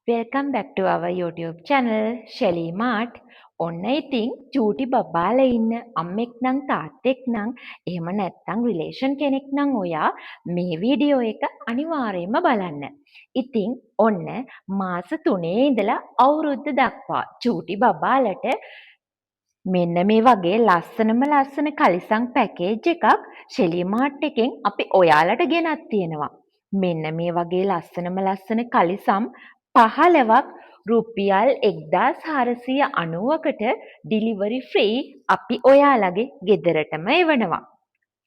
Welcome back to our YouTube channel Shelly Mart. ඔන්න ඉතින් චූටි බබාලා ඉන්න අම්මෙක් නම් තාත්තෙක් නම් එහෙම නැත්නම් රිලේෂන් කෙනෙක් නම් ඔයා මේ වීඩියෝ එක අනිවාර්යයෙන්ම බලන්න. ඉතින් ඔන්න මාස 3 ඉඳලා අවුරුද්ද දක්වා චූටි බබාලට මෙන්න මේ වගේ ලස්සන කලිසම් පැකේජ් එකක් ශෙලි මාර්ට් එකෙන් අපි ඔයාලට ගෙනත් තියෙනවා. මෙන්න මේ වගේ ලස්සන කලිසම් 15ක් රුපියල් 1490කට ඩිලිවරි ෆ්‍රී අපි ඔයාලගේ ගෙදරටම එවනවා.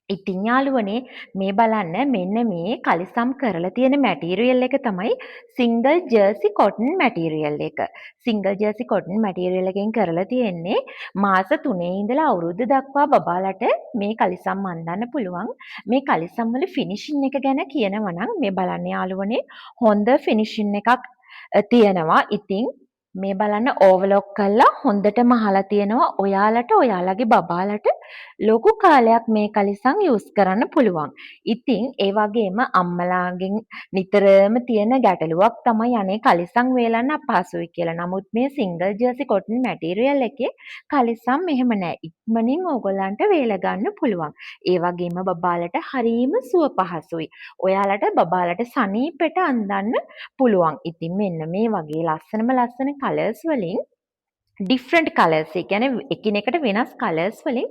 ඉතින් යාළුවනේ මේ බලන්න මෙන්න මේ කලිසම් කරලා තියෙන මැටීරියල් එක තමයි සිංගල් ජර්සි කොටන් මැටීරියල් එක. සිංගල් ජර්සි කොටන් මැටීරියල් එකෙන් කරලා තියෙන්නේ මාස 3 ඉඳලා අවුරුද්ද දක්වා බබාලට මේ කලිසම් අඳින්න පුළුවන්. මේ කලිසම් වල ෆිනිෂින් එක ගැන කියනවා නම් මේ බලන්න යාළුවනේ හොඳ ෆිනිෂින් එකක් තියෙනවා. ඉතින් මේ බලන්න ඕවර්ලොක් කරලා හොඳටම අහලා තියෙනවා ඔයාලට ඔයාලගේ බබාලට ලොකු කාලයක් මේ කලිසම් යූස් කරන්න පුළුවන්. ඉතින් ඒ වගේම අම්මලාගෙන් නිතරම තියෙන ගැටලුවක් තමයි අනේ කලිසම් වේලන්න අපහසුයි කියලා. නමුත් මේ සිංගල් ජර්සි කොටන් මැටීරියල් එකේ කලිසම් එහෙම නැහැ. ඉක්මනින් ඕගොල්ලන්ට වේල ගන්න පුළුවන්. ඒ වගේම බබාලට හරීම සුව පහසුයි. ඔයාලට බබාලට සනීපෙට අඳින්න පුළුවන්. ඉතින් මෙන්න මේ වගේ ලස්සන කලර්ස් වලින් ඩිෆරන්ට් කලර්ස් ඒ කියන්නේ එකිනෙකට වෙනස් කලර්ස් වලින්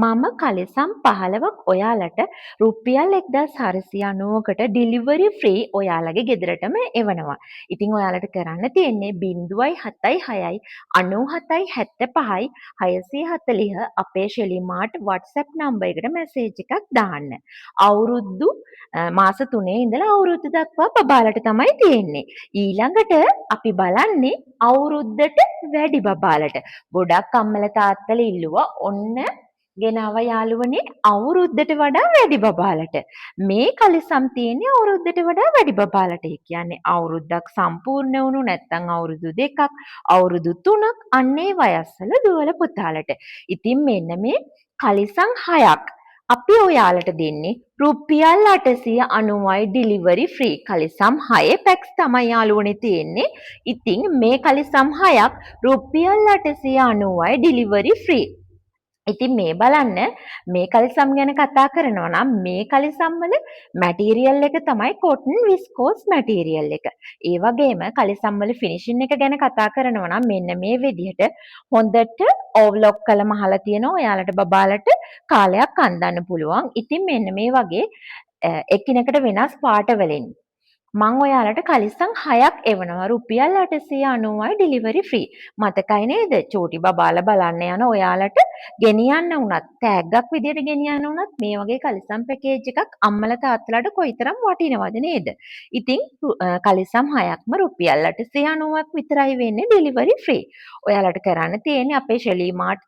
මම කලිසම් 15ක් ඔයාලට රුපියල් 1490කට ඩිලිවරි ෆ්‍රී ඔයාලගේ ගෙදරටම එවනවා. ඉතින් ඔයාලට කරන්න තියෙන්නේ 076 97 75 640 අපේ ශෙලි මාර්ට් WhatsApp නම්බර් එකට මැසේජ් එකක් දාන්න. අවුරුදු මාස 3 ඉඳලා අවුරුද්ද දක්වා බබාලට තමයි තියෙන්නේ. ඊළඟට අපි බලන්නේ අවුරුද්දට වැඩි බබාලට. ගොඩක් අම්මලා තාත්තලා ඉල්ලුවා ඔන්න ගෙනාව යාළුවනේ අවුරුද්දට වඩා වැඩි බබාලට. මේ කලිසම් තියෙන්නේ අවුරුද්දට වඩා වැඩි බබාලට. ඒ කියන්නේ අවුරුද්දක් සම්පූර්ණ වුණු නැත්නම් අවුරුදු 2ක්, අවුරුදු 3ක් අන්නේ වයස්වල දුවල පුතාලට. ඉතින් මෙන්න මේ කලිසම් 6ක් අපි ඔයාලට දෙන්නේ රුපියල් 890යි ඩිලිවරි ෆ්‍රී. කලිසම් 6 පැක්ස් තමයි යාළුවනේ තියෙන්නේ. ඉතින් මේ කලිසම් 6ක් රුපියල් 890යි ඩිලිවරි ෆ්‍රී. ඉතින් මේ බලන්න මේ කලිසම් ගැන කතා කරනවා නම් මේ කලිසම් වල මැටීරියල් එක තමයි කොටන් විස්කෝස් මැටීරියල් එක. ඒ වගේම කලිසම් වල ෆිනිෂින් එක ගැන කතා කරනවා නම් මෙන්න මේ විදිහට හොඳට ඕවර්ලොක් කළ මහලා තියෙනවා. ඔයාලට බබාලට කාලයක් අඳින්න පුළුවන්. ඉතින් මෙන්න මේ වගේ එකිනෙකට වෙනස් පාට වලින් මං ඔයාලට කලිසම් 6ක් එවනවා රුපියල් 890යි ඩිලිවරි ෆ්‍රී. මතකයි නේද? චූටි බබාලා බලන්න යන ඔයාලට ගෙනියන්න වුණත් තෑග්ගක් විදියට ගෙනියන්න වුණත් මේ වගේ කලිසම් පැකේජ් එකක් අම්මලා තාත්තලාට කොයිතරම් වටිනවද නේද? ඉතින් කලිසම් 6ක්ම රුපියල් 890ක් විතරයි වෙන්නේ ඩිලිවරි ෆ්‍රී. ඔයාලට කරන්න තියෙන්නේ අපේ ශෙලි මාර්ට්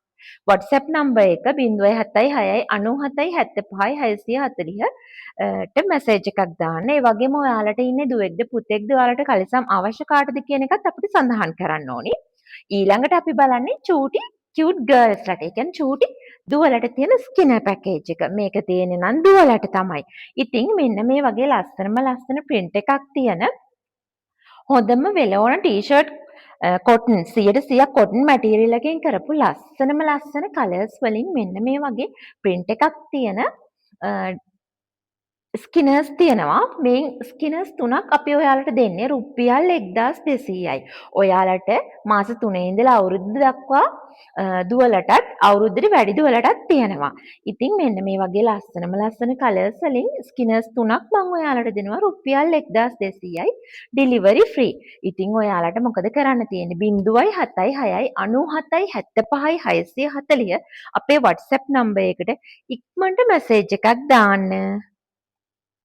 WhatsApp නම්බර් එක 076 97 75 640 ට මැසේජ් එකක් දාන්න. ඒ වගේම ඔයාලට ඉන්නේ දුවෙක්ද පුතෙක්ද ඔයාලට කලිසම් අවශ්‍ය කාටද කියන එකත් අපිට සඳහන් කරන්න ඕනි. ඊළඟට අපි බලන්නේ චූටි කියුට් ගර්ල්ස්ලට. ඒ කියන්නේ චූටි දුවලට තියෙන ස්කිනර් පැකේජ් එක. මේක තියෙන්නේ නම් දුවලට තමයි. ඉතින් මෙන්න මේ වගේ ලස්සන print එකක් තියෙන හොඳම වෙලෝන ටී-ෂර්ට් කොටන් 100% කොටන් මැටීරියල් එකෙන් කරපු ලස්සන කලර්ස් වලින් මෙන්න මේ වගේ print එකක් තියෙන ස්කිනර්ස් තියෙනවා. මේ ස්කිනර්ස් 3ක් අපි ඔයාලට දෙන්නේ රුපියල් 1200යි. ඔයාලට මාස 3 ඉඳලා අවුරුද්ද දක්වා දුවලටත් අවුරුද්දට වැඩි දුවලටත් තියෙනවා. ඉතින් මෙන්න මේ වගේ ලස්සන කලර්ස් වලින් ස්කිනර්ස් 3ක් මම ඔයාලට දෙනවා රුපියල් 1200යි ඩිලිවරි ෆ්‍රී. ඉතින් ඔයාලට මොකද කරන්න තියෙන්නේ 076 97 75 640 අපේ WhatsApp නම්බර් එකට ඉක්මනට මැසේජ් එකක් දාන්න.